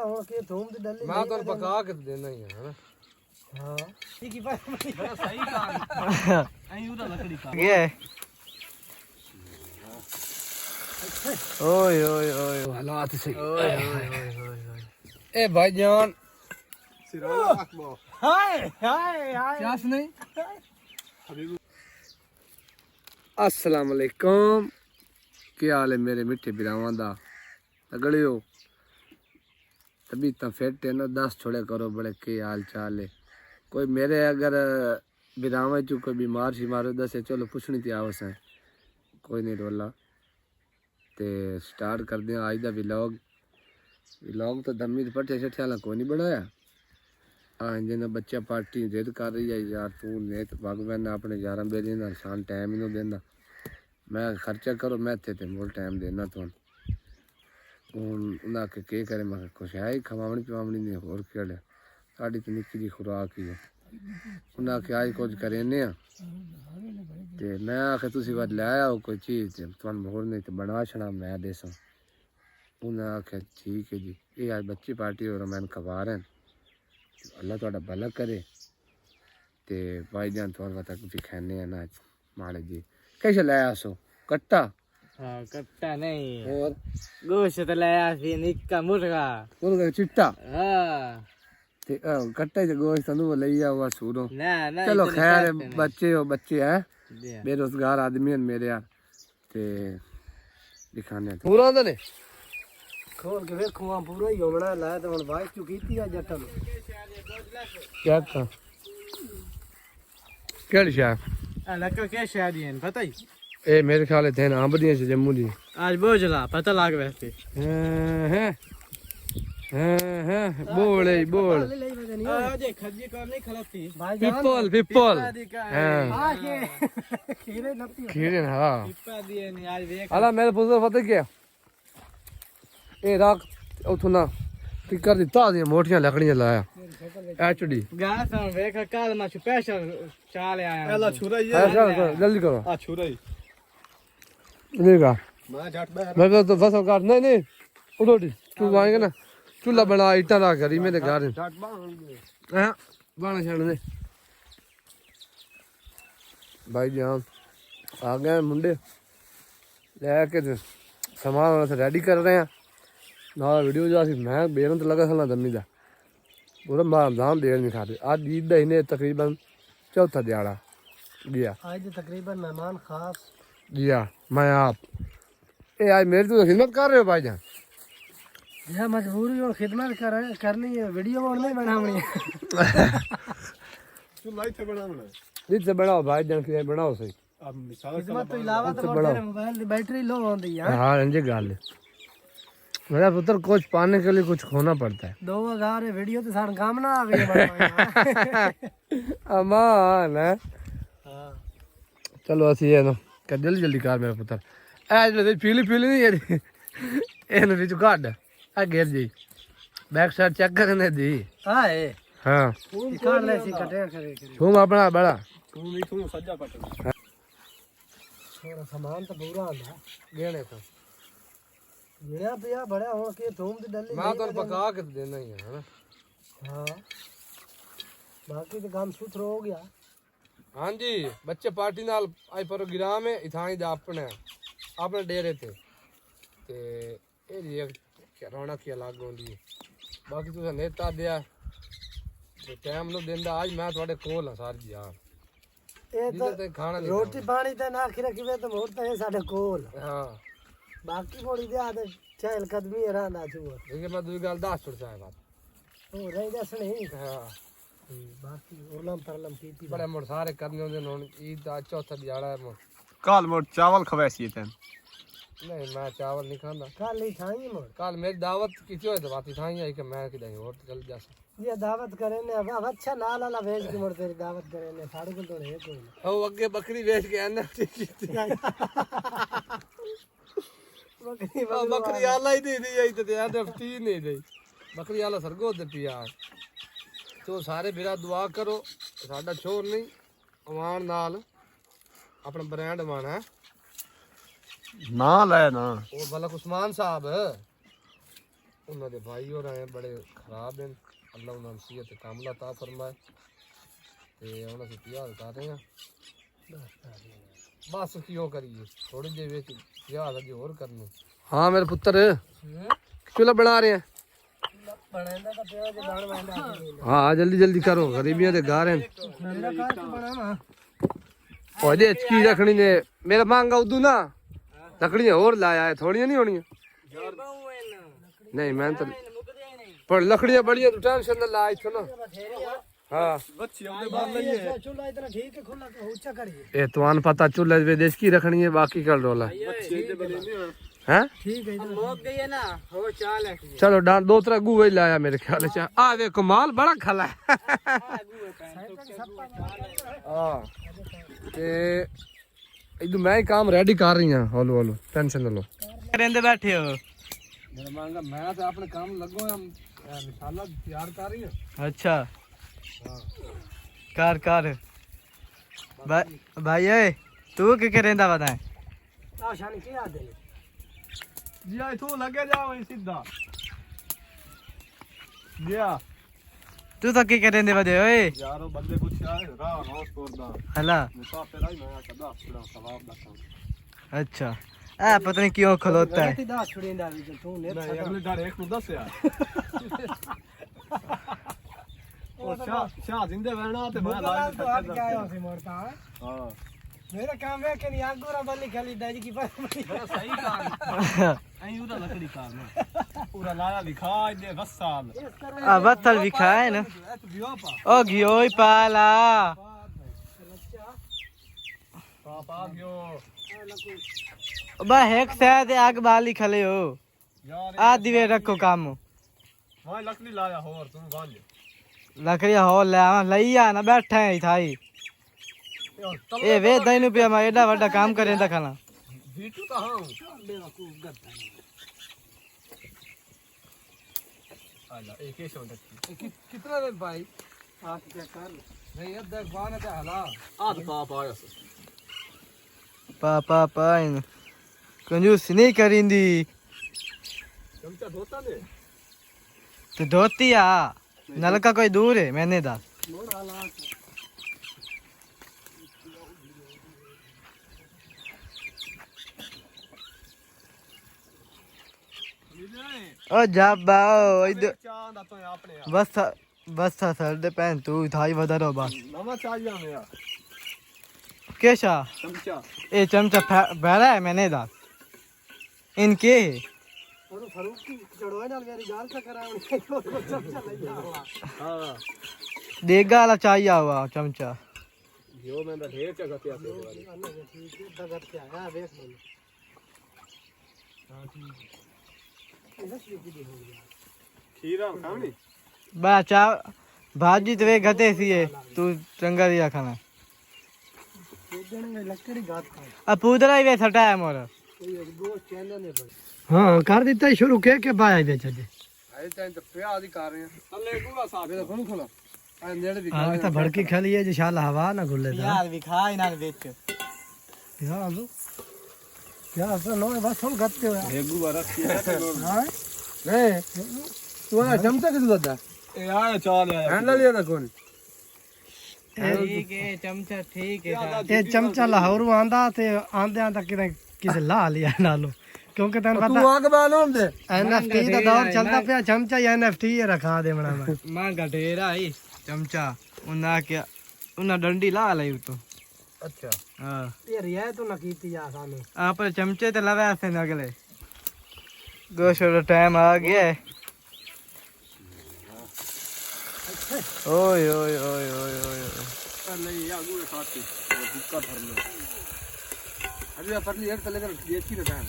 ਹੁਣ ਕੀ ਧੂਮ ਦੀ ਡੱਲੀ ਮੈਂ ਤੁਹਾਨੂੰ ਪਕਾ ਕੇ ਦੇਣਾ ਹੀ ਹੈ ਨਾ। ਹਾਂ ਇਹ ਕੀ ਬੜਾ ਸਹੀ ਕਹਾ ਐਂ ਉਹਦਾ ਲੱਕੜੀ ਕਾ ਇਹ ਓਏ ਓਏ ਓਏ ਹਾਲਾਤ ਸਹੀ। ਓਏ ਓਏ ए भाईजान हाय हाय हाय क्या नहीं अस्सलाम वालेकुम। क्या हाल है मेरे मिठे बिरावां दा तगड़ियो तबीयत फिट है ना। दस थोड़े करो बड़े के हाल चाल है। कोई मेरे अगर बिरावां चो कोई बीमार शिमार दसे चलो पुछनी थी आवस है कोई नहीं रोला। ते स्टार्ट कर दें आज दा व्लॉग तो दमी पट्टे शट्टे वाला कोई नहीं बनाया। हाँ जिन्हें बच्चा पार्टी जिद कर रही है यार तू ने तो पग बहना अपने यार बेली ना शान टाइम ही नहीं देना। मैं खर्चा करो मैं थे मोल टाइम देना तो उन्हें आके के करे मैं कुछ है ही खवावनी पिवावनी नहीं होर केड़े साड़ी तो निक्की जी खुराक ही है। उन्हें आके आज कुछ करे ने ते मैं आखे तुसी बार ले आओ कोई चीज़ तुम मोर नहीं तो बना छड़ा मैं देसा। उन्हें आख्या ठीक है जी ये आज बच्ची पार्टी और मैं खवा रहे हैं अल्लाह थोड़ा भला करे। ते भाईजान थोड़ा पता कुछ खाने हैं ना माले जी कैसे लाया सो कट्टा। हां कट्टा नहीं और गोश्त लाया फिर निक्का मुर्गा चिट्टा। हां ते कट्टा से गोश्त नु ले आवा सूरो ना ना चलो खैर बच्चे हो बच्चे है बेरोजगार आदमी हैं मेरे यार ते दिखाने पूरा होंदे ने खोल के फिर खुआ पूरा ही होना लाया तो हुन वाइस चुकी थी जट्टा नु क्या का केड़ी शाह लक्का क्या शादी है पता ही ए मेरे ख्याल है थे अंब दी जम्मू दी आज बोझला पता लाग वैसे हैं हैं बोले बोल आज खजी कर नहीं खलती पीपल पीपल हां खीरे नपी खीरे हां पिप्पा दिए नहीं आज देख अला मेरे पुत्र पता क्या ए राख उठो ना टिकर दिता दी मोटियां लकड़ियां लाया एचडी गाना सा देख काल मैं स्पेशल चाल आया एला छुरा ये जल्दी करो आ छुरा ही देखा मैं जट बैठ मैं तो बस काट नहीं उठो तू आएगा ना चूल्हा बना ईटा रख करी मेरे घर जट बांध हां बाण छड़ दे भाई जान आ गए मुंडे लेके सामान रेडी कर रहे हैं ना वीडियो जो मैं बेरंत लगा सला दमी दा पूरा मामदाम देर नहीं खाते आज ईद दा इन्हें तकरीबन चौथा दिहाड़ा गया आज तकरीबन मेहमान खास गया मैं आप ए आज मेरी तो खिदमत कर रहे हो भाईजान यह मजबूरी और खिदमत करनी है वीडियो नहीं बनावनी है चुल्हा थे बनावना रीत से बनाओ भाईजान के बनाओ सही अब खिदमत तो अलावा तो मेरे मोबाइल की बैटरी लो होती है। हाँ अंजे गाल मेरा पुत्र कुछ पाने के लिए कुछ खोना पड़ता है 2000 वीडियो तो सारे काम ना आ गए अमान है हां चलो असि ये ना कर जल्दी जल्दी कर मेरा पुत्र आज ले पीली पीली नहीं है एन विच काट आ गिर जी बैक साइड चेक करने दी हां ए हां कर ले सी कटे करे तुम अपना बड़ा तू नहीं तू सज्जा पट थोड़ा सामान तो पूरा आंदा गेने तो गिणया पिया बड़ा हो के थूम दी डली मैं तो पका के देना ही है ना। हां बाकी तो काम सुथरो हो गया। हाँ जी बच्चे पार्टी नाल आज प्रोग्राम है इथाई दा अपने डेरे ते ए जी क्या रौनक की अलग होंदी है। बाकी तुसा नेता दिया ते टाइम नो देंदा आज मैं थोड़े कोल हां सर जी यार ए तो खाना रोटी पानी ते ना खिरा किवे तो मोर ते साडे कोल हां बाकी थोड़ी दे आदे चहल कदमी रहंदा छु देखिए मैं दूसरी गल 10 छोड़ साहब बात ओ रही दस नहीं हां बाकी ओलम परलम पीती बड़े मोर सारे करने होंदे हुन ईद दा चौथा दिहाड़ा है मोर काल मोर चावल खवासी थे नहीं मैं चावल नहीं खाता कल ही खाई मोर कल मेरी दावत की थी तो बात थाई आई कि मैं किधर और चल जा ये दावत करे ने अब अच्छा नाल वाला भेज के मोर तेरी दावत करे ने साडे को तो है कोई ओ अगे बकरी बेच के आना बकरी आला ही दी आई तो यार ती नहीं दी बकरी आला सरगो दी यार तो सारे मेरा दुआ करो साडा छोर नहीं अमान नाल अपना ब्रांड माना है ना ले ना वो भला उस्मान साहब उन्होंने भाई और आए बड़े खराब हैं अल्लाह उन्होंने सीहत कामला ता फरमाए ते उन्होंने प्यार कर रहे हैं बस क्यों करिए थोड़ी देर ਵਿੱਚ प्यार अगे और करने। हाँ मेरे पुत्र चूल्हा बना रहे हैं ਬਣਾਉਂਦਾ ਤਾਂ ਪਿਆ ਜੇ ਬਾਣ ਵਾਂਦਾ हाँ जल्दी जल्दी करो गरीबियों के घर हैं ਮੇਰਾ ਘਰ ਚ ਬਣਾਵਾ ओदे की रखनी ने मेरा मांगा उदू ना लकड़ियां और लाया है थोड़ियां नहीं होनी नहीं मैं तो पर लकड़ियां बढ़िया तू टेंशन न ला इथो ना हाँ चूल्हा इतना ठीक है खुला ऊंचा करिए ए तुआन पता चूल्हे विदेश की रखनी है बाकी कर डोला हैं ठीक है इधर मोक गई है ना हो चाल है चलो डांट दो तरह गुवे लाया मेरे ख्याल से आ देखो माल बड़ा खला है हां ते इधर मैं ही काम रेडी कर रही हूं हौलो हौलो टेंशन न लो करेंदे बैठे हो मेरा मांगा मैं तो अपने काम लगो हम मसाला तैयार कर रही हूं अच्छा कर भाई ए तू क्या करेंदा बताए आ शानी की याद है जी आई तू लगे जाओ सीधा गया तू तो क्या करेंदे बदे ओए यारो बंदे कुछ आए राह रोज तोड़दा हला मुसाफिर आई मैं कदा पूरा सवाब दा काम अच्छा आ पता नहीं क्यों खलोता है दा छुड़ींदा भी तू ने नहीं अगले डर एक नु दस यार ओ शाह जिंदे रहना ते मैं लाइन तो आप क्या हो सी मोरता हां मेरा काम है कि नहीं आगूरा बल्ली खाली दाज की पर सही काम आई उड़ा लकड़ी कार में पूरा लाया लिखा दे बस साल आ बत्तल भी खाए ना ओ घियोई पाला पापा गयो बा हेक शायद आग बाली खले हो यार आ दिवे रखो काम मैं लकड़ी लाया और तू बांध लकड़ी हो ले लइया ना बैठे हैं थाई ए वे दैनु पे मैं एडा बड़ा काम करें ता खाना भीटू कहां बेवकूफ गद्दा आला एक ही शॉट कितना दिन भाई आप क्या कर नहीं अब देख बान है हला आध पाप आया पापा इन कंजूस नहीं करिंदी चमचा धोता ने तो धोती आ नलका कोई दूर है मैंने दा मोड़ आला ओ जाबाओ इधर चांद तो अपने बस सर दे पहन तू थाई वदरो बस नवा चाहिए मेरा केशा चमचा ए चमचा बहरा है मैंने दा इनके और फरूक की चढ़वाए नाल मेरी गाल से करावनी तो चमचा लइया हां देगा वाला चाहिए हुआ चमचा यो मैं ढेर जगह पे आते वाली ठीक है दगत के आया देख लो हां ठीक खीरा खानी बा चा भाजी तो वे गते सी है तू चंगा दिया खाना लकड़ी गात का अब पूदरा ही वे सटा है मोर दो चैनल ने हां कर देता शुरू के बाय दे छे आई टाइम तो प्या आदि कर रहे हैं तले पूरा साथ मेरा कौन खोला आ नेड़े भी हां तो भड़की खाली है जे शाल हवा ना खुले था यार भी खाई ना बेच यार आलू क्या असर नो बस हम गत्ते हो हेगू रखी है हां नहीं तू आ चमचा किस दादा ए आया चाल आया हैंडल लिया था कौन ठीक है चमचा ठीक है ये चमचा लाहौर आंदा ते आंदे आंदा किसे ला लिया नालो क्योंकि तन तू पता आग बानो दे एनएफटी का दौर चलता पे चमचा या एनएफटी ये रखा दे बना मैं मां गठेरा ही चमचा उना क्या उना डंडी ला लाई तो अच्छा हां ये रिया तो न कीती आसानी आप चमचे तो लगा से अगले गोशो का टाइम आ गया है ओए ओए ओए ओए ओए नहीं या गुए खाती भुक्का भरना अभी अपन लेट चले कर ये की रखा है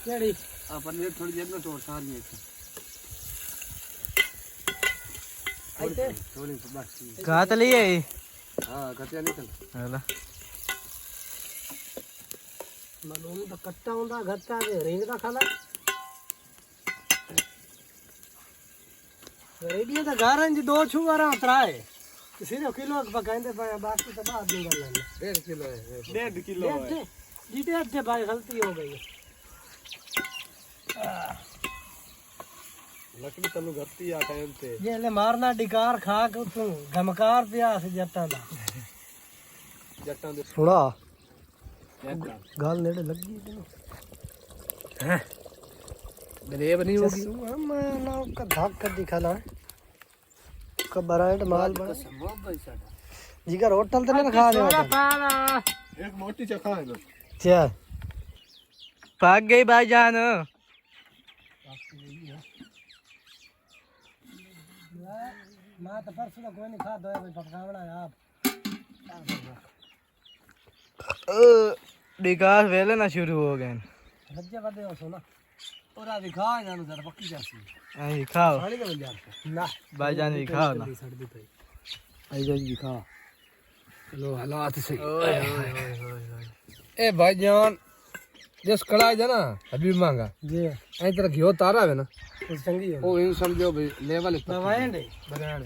केड़ी अपन लेट थोड़ी देर में तोड़ सार नहीं आइते थोड़ी सी बस घात लिए हां कटिया निकल हला मालूम तो कट्टा हुंदा घट्टा दे रेंग दा खाला रेडियो तो गारन जी दो छुवारा उतराए सिर्फ किलो पकाएंदे पाया बाकी तो बाद में गल है 1.5 किलो है 1.5 किलो है जीते अच्छे भाई गलती हो गई लकड़ी तनु घटती आ टाइम ते ये ले मारना डिकार खा के तू धमकार पिया से जट्टां दा जट्टां दे सुना जट्टां गल नेड़े लगी तैनू गरीब नहीं होगी मैं ना का धक कर दिखाला का बराइट माल बड़ा जिगर होटल ते ना खा दे एक मोटी चखा है ना चल भाग गई भाईजान। मैं तो परसों कोई नहीं खा दो भाई पकावड़ा आप विकास वेले ना शुरू हो गए। रज्जे बदे हो सोना ओरा दिखा जानो जरा पक्की जासी आई खाओ पानी का बंजार ना भाईजान भी खाओ ना। सर्दी पे आई जान दिखा लो हालात सही ओए ओए ओए ए भाईजान जिस कढ़ाई है ना अभी मांगा जी ऐ तरह घियो तारा है ना इस चंगी हो ओ इन समझो भाई लेवल दवाएं दे बनान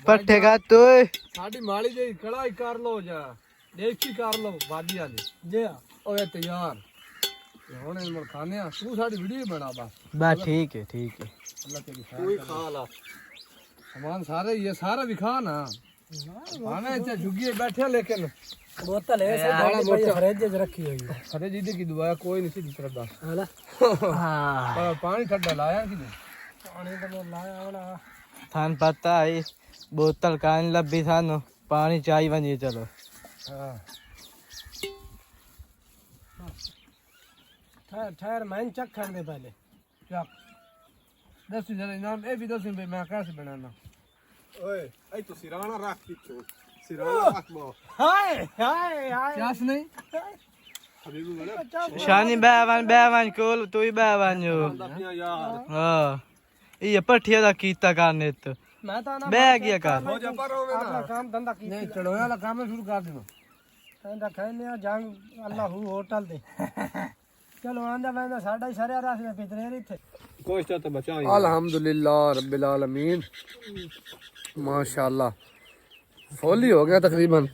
पट्टे का तो साडी माली जी कढ़ाई कर लो जा देसी कर लो बादी वाली जी ओए तैयार हुन इन खाने तू साडी वीडियो बना बस बस ठीक है अल्लाह तेरी खैर कोई खा ला सामान सारे ये सारा भी खा ना खाना अच्छा झुगिए बैठे लेकिन बोतल है सब बड़ा बड़ी मोटा। फ्रिज में रखी हुई है अरे दीदी की दुआ कोई नहीं सी तरफ दा हाला हाँ पानी ठंडा लाया कि पानी तो मैं लाया होना थान पता है बोतल कान लब्बी थानो पानी चाहिए वंजी चलो हां ठहर ठहर मैं चख कर दे पहले क्या दस जरा इनाम ए भी दस पे मैं कैसे बनाना ओए आई तो सिराना रख पीछे सिराना रख मो हाय हाय हाय चास नहीं हबीबी वाले शानी बैवन कोल तू ही बैवन जो अपना यार हाँ ये पठिया दा कीता करने तो मैं तो ना बह गया कर हो जा पर होवे अपना ना काम धंधा की नहीं चढ़ोया वाला काम शुरू कर देना ਕਹਿੰਦਾ ਕਹਿੰਦੇ ਆ ਜੰਗ ਅੱਲਾ ਹੂ ਹੋਟਲ ਤੇ ਚਲੋ ਆਂਦਾ ਮੈਂ ਸਾਡਾ ਹੀ ਸਾਰਿਆ ਰਾਸ ਦੇ ਪਿਤਰੇ ਇੱਥੇ कोई तो बचाई अल्हम्दुलिल्लाह रब्बिल आलमीन माशाल्लाह फुल ही हो गया तकरीबन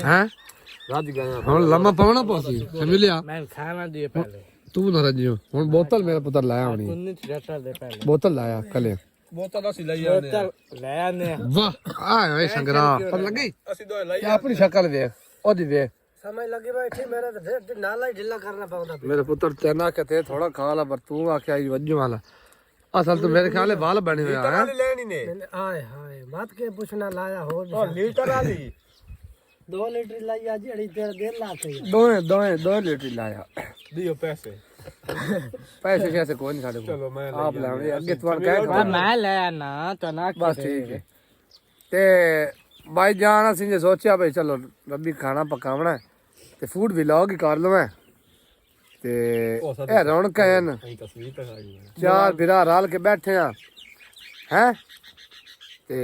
हैं रज गया हुन लम्मा पावना पौसी समझ लिया मैं खाना दिए पहले तू ना रजियो हुन बोतल मेरा पुत्र लाया होनी उन्नीस जटा दे पहले बोतल लाया कले बोतल असि लई आने ले आने वाह आए ओए संगरा पर लग गई असि दो लई क्या अपनी शक्ल देख ओदी देख ਸਮਝ ਲੱਗੀ ਬੈਠੀ ਮੇਰਾ ਤਾਂ ਫਿਰ ਨਾਲਾ ਹੀ ਢਿੱਲਾ ਕਰਨਾ ਪਉਂਦਾ मेरे पुत्र तेना कहते थोड़ा खा ला पर तू आख्या आई वज्जो वाला असल तो मेरे ख्याल है बाल बने हुए हैं लेनी ने ਆਏ ਹਾਏ ਮਤ ਕੇ ਪੁੱਛਣਾ ਲਾਇਆ ਹੋਰ ओ लीटर वाली 2 ਲੀਟਰ ਲਾਈ ਅੱਜ ਅੜੀ ਤੇਰੇ ਦਿਲ ਲਾ ਕੇ दो लीटर लाया दियो पैसे पैसे कैसे कोई नहीं साढ़े को चलो मैं आप ले आवे अगे तुम्हारे कह मैं ले आना तो ना बस ठीक है ते भाई जान असि जे सोचा भाई चलो रब्बी खाना पकावना है ते फूड व्लॉग ही कर लवां ते ए रौनक हैन कहीं तस्वीर पे आई है चार बिरा रल के बैठे हैं हैं ते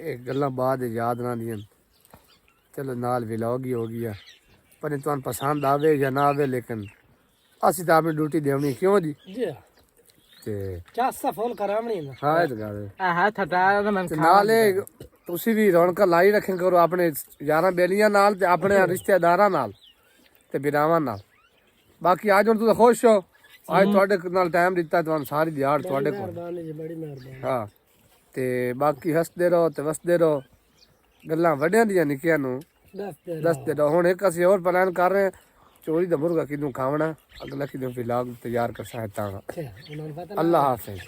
एक गल्लां बाद याद ना दियां चलो नाल व्लॉग ही हो गया पर तुहानू पसंद आवे या ना आवे लेकिन असी तो अपनी ड्यूटी देवनी क्यों जी ਜੀ ते ਚਾਸਾ ਫੋਨ ਕਰਾਵਣੀ ਨਾ हाँ ये तो गल है हाथ हटा तो मैं ਤੇ ਨਾਲੇ ਤੁਸੀਂ ਵੀ ਰੌਣਕਾਂ ਲਾਈ ਰੱਖਿਆ ਕਰੋ ਆਪਣੇ ਯਾਰਾਂ ਬੇਲੀਆਂ ਨਾਲ ਤੇ ਆਪਣੇ ਰਿਸ਼ਤੇਦਾਰਾਂ ਨਾਲ ਤੇ ਬਿਰਾਵਾਂ ਨਾਲ ਬਾਕੀ ਅੱਜ ਹੁਣ ਤੁਸੀਂ ਖੁਸ਼ ਹੋ ਅੱਜ ਤੁਹਾਡੇ ਨਾਲ ਟਾਈਮ ਦਿੱਤਾ ਤੁਹਾਨੂੰ ਸਾਰੀ ਦਿਹਾੜ ਤੁਹਾਡੇ ਕੋਲ ਮਿਹਰਬਾਨੀ ਜੀ ਬੜੀ ਮਿਹਰਬਾਨੀ ਹਾਂ ਤੇ ਬਾਕੀ ਹੱਸਦੇ ਰਹੋ ਤੇ ਵਸਦੇ ਰਹੋ ਗੱਲਾਂ ਵੱਡਿਆਂ ਦੀਆਂ ਨਿੱਕੀਆਂ ਨੂੰ ਦੱਸਦੇ ਰਹੋ ਹੁਣ ਇੱਕ ਅਸੀਂ ਹੋਰ ਪਲਾਨ ਕਰ ਰਹੇ ਹਾਂ ਚੋਰੀ ਦਾ ਮੁਰਗਾ ਕਿਦੋਂ ਖਾਵਣਾ ਅਗਲਾ ਕਿਦੋਂ ਵਲੌਗ ਤਿਆਰ ਕਰ ਸਕਦਾ ਉਹਨਾਂ ਨੂੰ ਪਤਾ ਅੱਲਾਹ ਹਾਫਿਜ਼